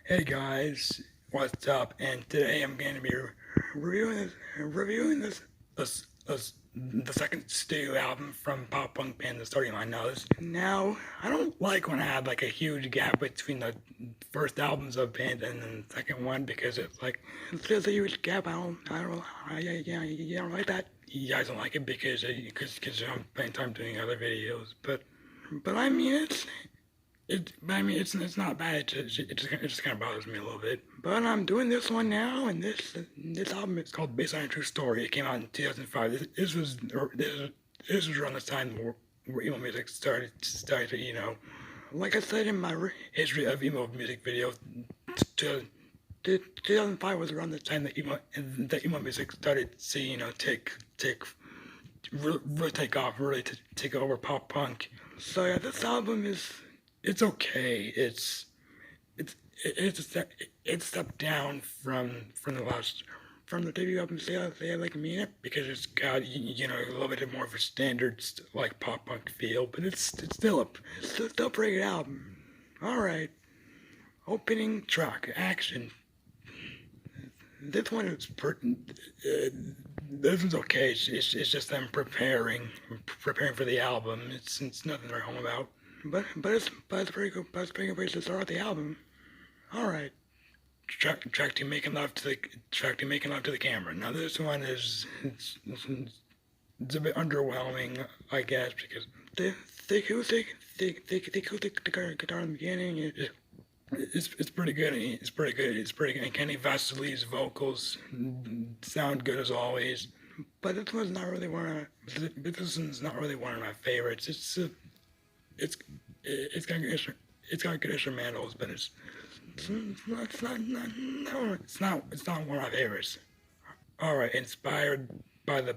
Hey guys, what's up? And today I'm going to be reviewing the second studio album from pop punk band The Starting Line. Now, I don't like when I have like a huge gap between the first albums of band and then the second one because it's just a huge gap. I don't like that. You guys don't like it because I'm spending time doing other videos, but I mean it's not bad. It just kind of bothers me a little bit. But I'm doing this one now, and this album is called "Based on a True Story." It came out in 2005. This was around the time where emo music started to like I said in my history of emo music videos. 2005 was around the time that emo music started to really take off, really to take over pop punk. So yeah, this album is it's okay. It's a step down from the last from the debut album Say Like I Mean It because it's got a little bit more of a standard like pop punk feel, but it's still a pretty good album. All right, opening track Action. This one is this one's okay. It's just them preparing for the album. It's nothing to write home about. But it's pretty good. But it's pretty good place to start the album. All right. Track to making love to the camera. Now this one it's a bit underwhelming, I guess, because the acoustic guitar in the beginning it's pretty good. It's pretty good. It's pretty good. And Kenny Vasili's vocals sound good as always. But this one's not really one of my favorites. It's got good instrumentals, but it's not one of my favorites. All right, inspired by the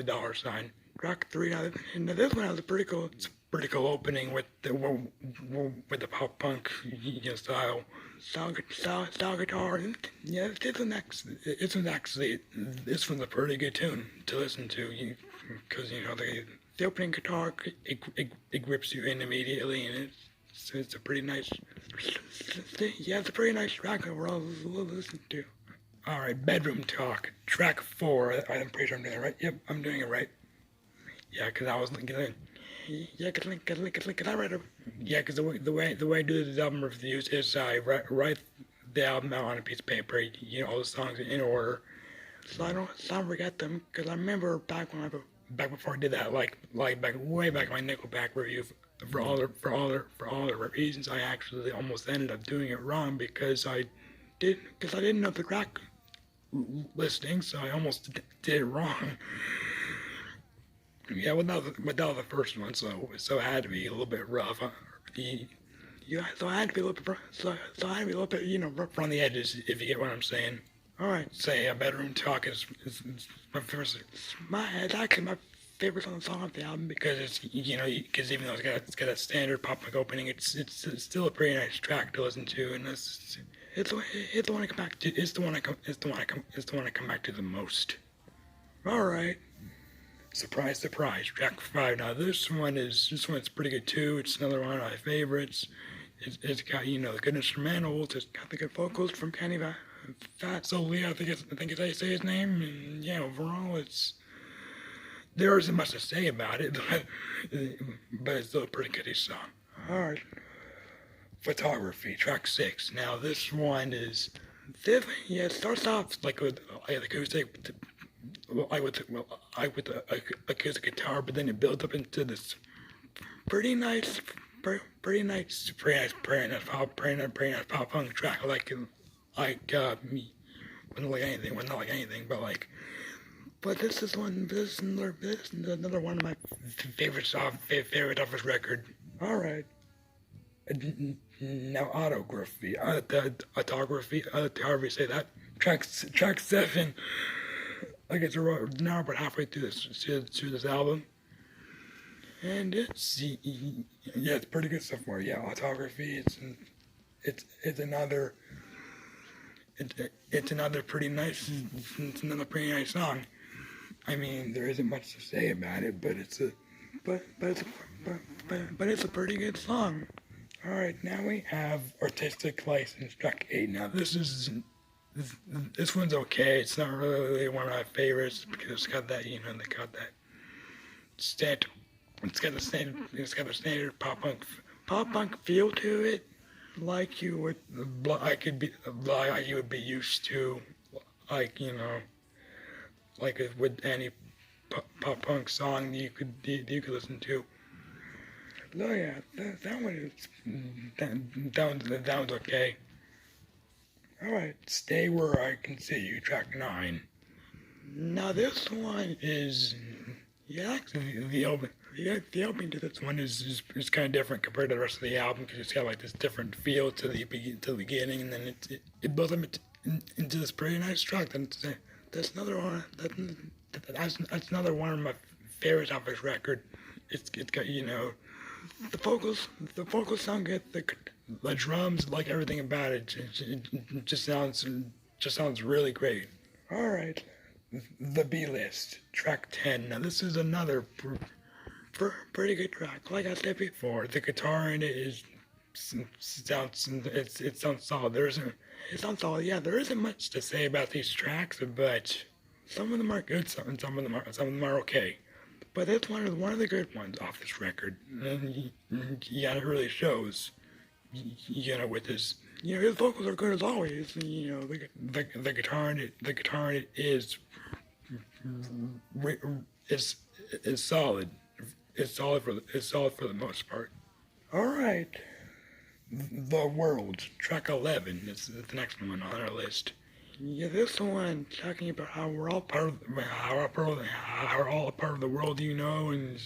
dollar sign. Track 3. Now this one has a pretty cool opening with the pop punk style guitar. Yeah, this one's a pretty good tune to listen to because the opening guitar it grips you in immediately, and it's a pretty nice it's a pretty nice track overall to listen to. All right, Bedroom Talk, track 4. I'm pretty sure I'm doing it right. Yep, I'm doing it right. Yeah, because I was looking. Yeah, because I read it. Yeah, because the way I do the album reviews is I write the album out on a piece of paper. All the songs in order, so I don't forget them. Because I remember back before I did that, like way back in my Nickelback review, for all the reasons I actually almost ended up doing it wrong because I didn't know the track listing, so I almost did it wrong. Yeah, well, that was the first one, so it had to be a little bit rough. Yeah, so I had to be a little bit, I had to be a little bit, rough around the edges, if you get what I'm saying. All right, say a Bedroom Talk is my favorite. It's actually my favorite song off the album because because even though it's got that standard pop punk opening, it's still a pretty nice track to listen to, and it's the one I come back to. It's the one I come back to the most. All right. Surprise, surprise, track 5. Now this one's pretty good too. It's another one of my favorites. It's got the good instrumentals. It's got the good vocals from Kenny Vasili. I think it's how you say his name. And yeah, overall there isn't much to say about it, but it's still a pretty good song. All right. Photography, track 6. Now this one is it starts off like with the acoustic. With the acoustic guitar, but then it builds up into this pretty nice pop punk track. Me, wouldn't like anything, but this is another one of my favorites off his record. All right. Now autography, however you say that. Track 7. I guess we're now about halfway through this album, and it's pretty good so far. Yeah, autography. It's another pretty nice. It's another pretty nice song. I mean, there isn't much to say about it, but it's a pretty good song. Alright, now we have Artistic License Track 8. Now this one's okay. It's not really one of my favorites because it's got that, they got that standard, it's got the standard pop punk feel to it, like you would, like you would be used to, like, like with any pop punk song you could listen to. Oh yeah, that one is that one's okay. All right, Stay Where I Can See You, track 9. Now this one is, actually the opening to this one is kind of different compared to the rest of the album because it's got like this different feel to the beginning, and then it builds up into this pretty nice track. And that's another one that's another one of my favorites off this record. It's got the vocals sound good. The drums, like everything about it, it just sounds really great. All right, the B list, track 10. Now this is another pretty good track. Like I said before, the guitar in it sounds solid. It sounds solid. Yeah, there isn't much to say about these tracks, but some of them are good. Some of them are okay. But that's one of the good ones off this record. And yeah, it really shows. With his, his vocals are good as always. The guitar in it is solid. It's solid for the most part. All right, The World, track 11. This is the next one on our list. Yeah, this one talking about how we're all part of the world, and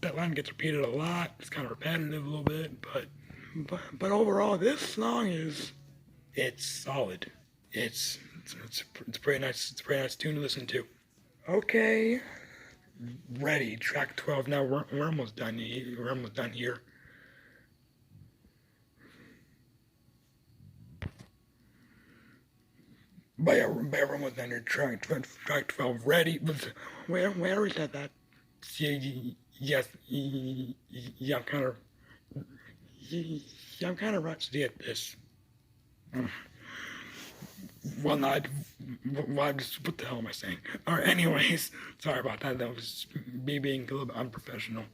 that line gets repeated a lot. It's kind of repetitive a little bit, but overall, this song it's solid. It's pretty nice. It's a pretty nice tune to listen to. Okay, Ready, track 12. Now we're almost done. We're almost done here. By almost done here. Track 12. Ready. Where is that? Yes. Yeah, I'm kind of rusty at this. Well, not. What the hell am I saying? All right. Anyways, sorry about that. That was me being a little bit unprofessional,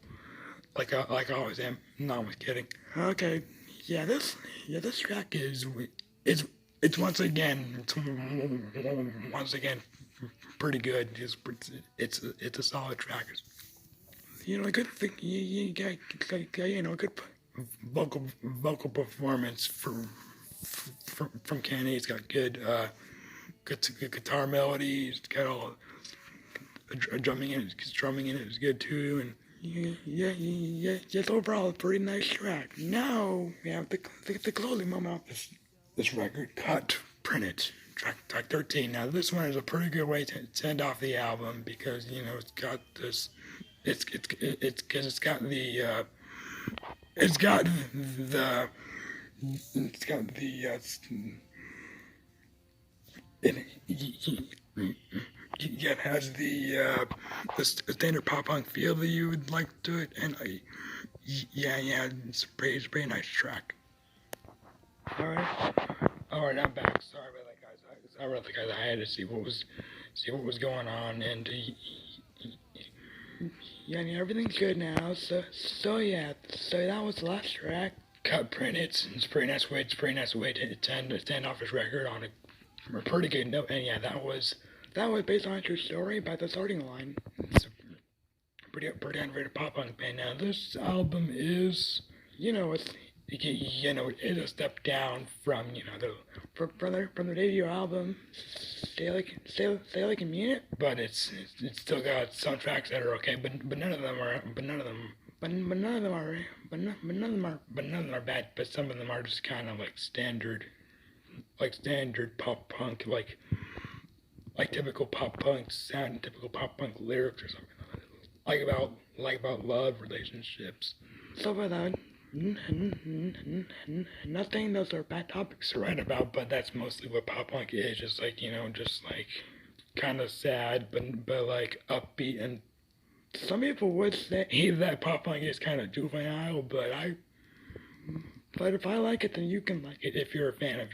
like I always am. No, I'm just kidding. Okay. Yeah, this track is once again pretty good. It's a solid track. A good thing. You got good vocal performance from Kenny. It's got good guitar melody. It's got all drumming in it. Drumming in it is good too, and just overall a pretty nice track. Now we have the closing moment of this record. Cut, Print It, track 13. Now this one is a pretty good way to end off the album because it's got this. It's got the it has the standard pop punk feel that you would like to it, and it's a pretty nice track. All right, I'm back. Sorry about that, guys. I had to see what was going on, and everything's good now. So that was the last track. Cut, Print It. It's a pretty nice way to end off his record on a pretty good note. And yeah, that was based on a true story by the Starting Line. It's a pretty underrated pop punk band. Now this album is, it is a step down from from their debut album, Stay Like You Mean It. But it's still got some tracks that are okay. But none of them are bad. But some of them are just kind of like standard pop punk, like typical pop punk sound, typical pop punk lyrics or something like about love, relationships, stuff like that. Nothing those are bad topics to write about, but that's mostly what pop punk is. Just like kind of sad, but like upbeat. And some people would say that pop punk is kind of juvenile, but But if I like it, then you can like it if you're a fan of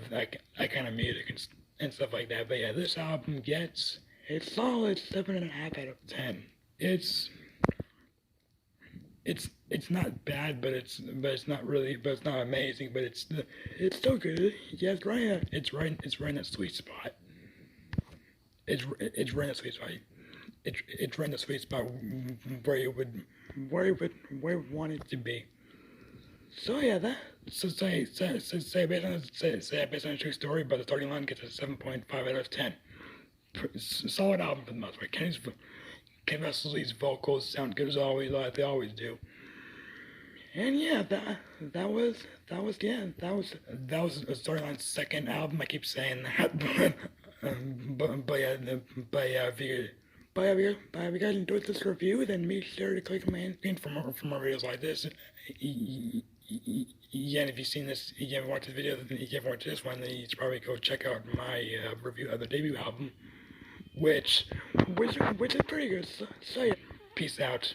that kind of music and stuff like that. But yeah, this album gets a solid 7.5 out of 10. It's not bad, but it's not really, but it's not amazing. But it's still good. Yeah, it's right in that sweet spot. It's right in that sweet spot. It's right in the sweet spot where you would where you want it to be. So yeah, that so say based on a true story, but the starting line gets a 7.5 out of 10. Solid album for the most part. Ken Russell's vocals sound good as always, like they always do. And yeah, that was a Storyline's second album. I keep saying that, but yeah, if you guys enjoyed this review, then make sure to click on my screen for more videos like this. Yeah, and if you've seen this, you haven't watched this video, then you haven't watched this one, then you should probably go check out my review of the debut album, which is pretty good. So yeah, peace out.